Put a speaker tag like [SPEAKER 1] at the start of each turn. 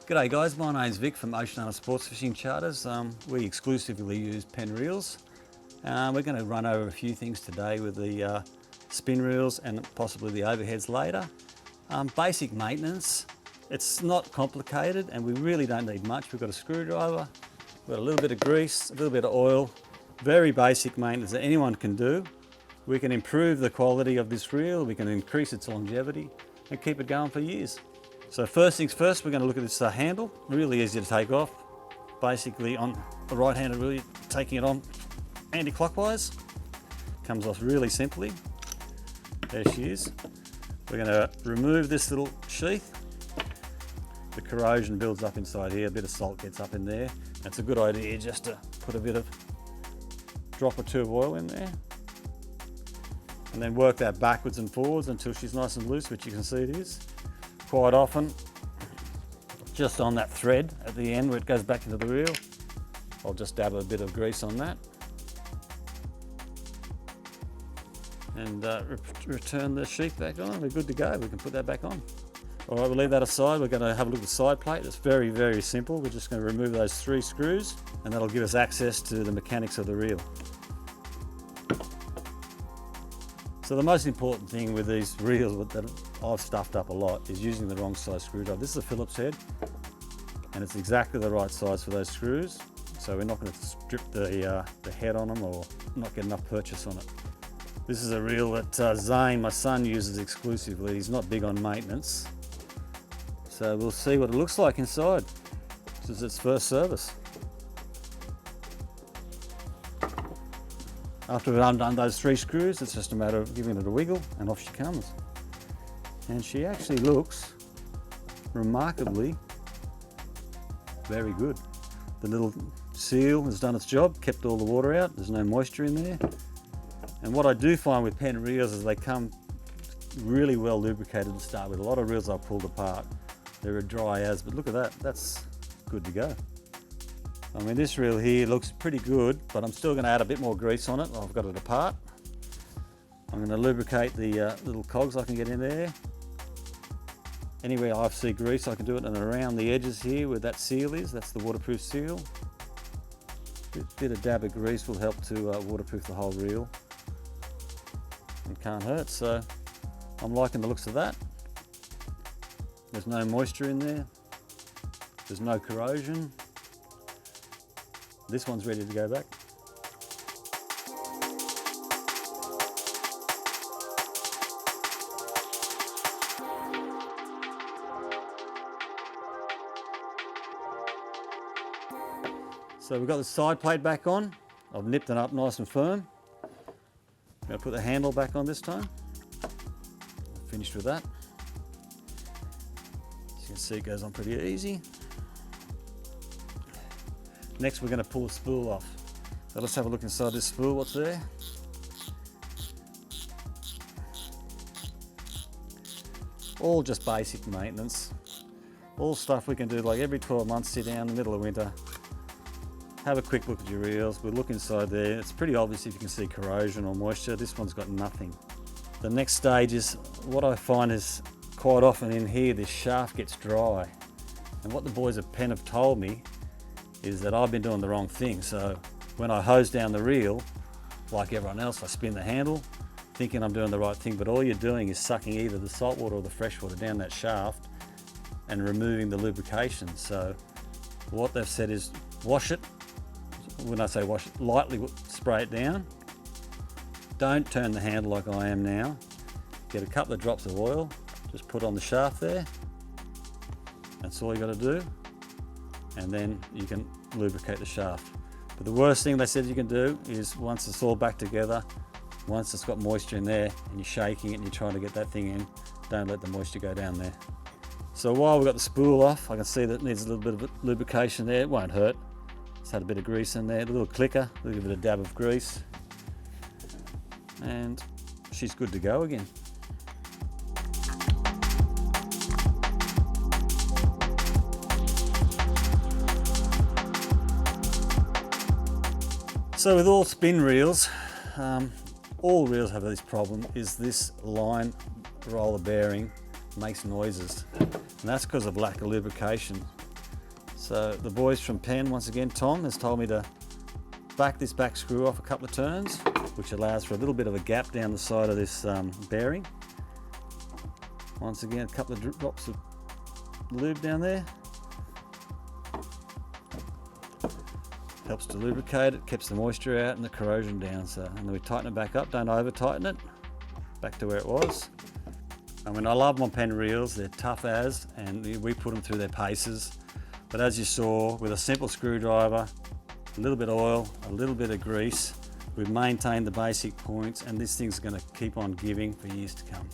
[SPEAKER 1] G'day guys, my name's Vic from Oceana Sports Fishing Charters. We exclusively use PENN reels. We're going to run over a few things today with the spin reels and possibly the overheads later. Basic maintenance, it's not complicated and we really don't need much. We've got a screwdriver, we've got a little bit of grease, a little bit of oil. Very basic maintenance that anyone can do. We can improve the quality of this reel, we can increase its longevity and keep it going for years. So first things first, we're going to look at this handle. Really easy to take off. Basically on the right hand, really taking it on anti-clockwise. Comes off really simply. There she is. We're going to remove this little sheath. The corrosion builds up inside here, a bit of salt gets up in there. It's a good idea just to put a bit of drop or two of oil in there. And then work that backwards and forwards until she's nice and loose, which you can see it is. Quite often, just on that thread at the end where it goes back into the reel, I'll just dab a bit of grease on that and return the sheath back on. We're good to go. We can put that back on. All right, we'll leave that aside. We're going to have a look at the side plate. It's very, very simple. We're just going to remove those 3 screws and that'll give us access to the mechanics of the reel. So the most important thing with these reels that I've stuffed up a lot is using the wrong size screwdriver. This is a Phillips head and it's exactly the right size for those screws. So we're not going to strip the head on them or not get enough purchase on it. This is a reel that Zane, my son, uses exclusively. He's not big on maintenance. So we'll see what it looks like inside. This is its first service. After we've undone those 3 screws, it's just a matter of giving it a wiggle and off she comes. And she actually looks remarkably very good. The little seal has done its job, kept all the water out, there's no moisture in there. And what I do find with PENN reels is they come really well lubricated to start with. A lot of reels I've pulled apart, they're dry as, but look at that, that's good to go. I mean, this reel here looks pretty good, but I'm still going to add a bit more grease on it. I've got it apart. I'm going to lubricate the little cogs I can get in there. Anywhere I see grease, I can do it, and around the edges here where that seal is, that's the waterproof seal. Bit of dab of grease will help to waterproof the whole reel. It can't hurt, so I'm liking the looks of that. There's no moisture in there. There's no corrosion. This one's ready to go back. So we've got the side plate back on. I've nipped it up nice and firm. I'm going to put the handle back on this time. Finished with that. As you can see, it goes on pretty easy. Next we're going to pull the spool off. So let's have a look inside this spool, what's there. All just basic maintenance. All stuff we can do like every 12 months, sit down in the middle of winter, have a quick look at your reels. We'll look inside there. It's pretty obvious if you can see corrosion or moisture. This one's got nothing. The next stage is, what I find is quite often in here this shaft gets dry. And what the boys at PENN have told me is that I've been doing the wrong thing. So when I hose down the reel, like everyone else, I spin the handle, thinking I'm doing the right thing, but all you're doing is sucking either the salt water or the fresh water down that shaft and removing the lubrication. So what they've said is wash it. When I say wash it, lightly spray it down. Don't turn the handle like I am now. Get a couple of drops of oil, just put on the shaft there. That's all you got to do. And then you can lubricate the shaft. But the worst thing they said you can do is once it's all back together, once it's got moisture in there and you're shaking it and you're trying to get that thing in, don't let the moisture go down there. So while we've got the spool off, I can see that it needs a little bit of lubrication there. It won't hurt. It's had a bit of grease in there, a little clicker, a little bit of dab of grease. And she's good to go again. So with all spin reels, all reels have this problem, is this line roller bearing makes noises. And that's because of lack of lubrication. So the boys from PENN, once again, Tom has told me to back this back screw off a couple of turns, which allows for a little bit of a gap down the side of this bearing. Once again, a couple of drops of lube down there. Helps to lubricate it, keeps the moisture out and the corrosion down. So, and then we tighten it back up, don't over tighten it, back to where it was. I mean, I love my PENN reels, they're tough as, and we put them through their paces. But as you saw, with a simple screwdriver, a little bit of oil, a little bit of grease, we've maintained the basic points, and this thing's going to keep on giving for years to come.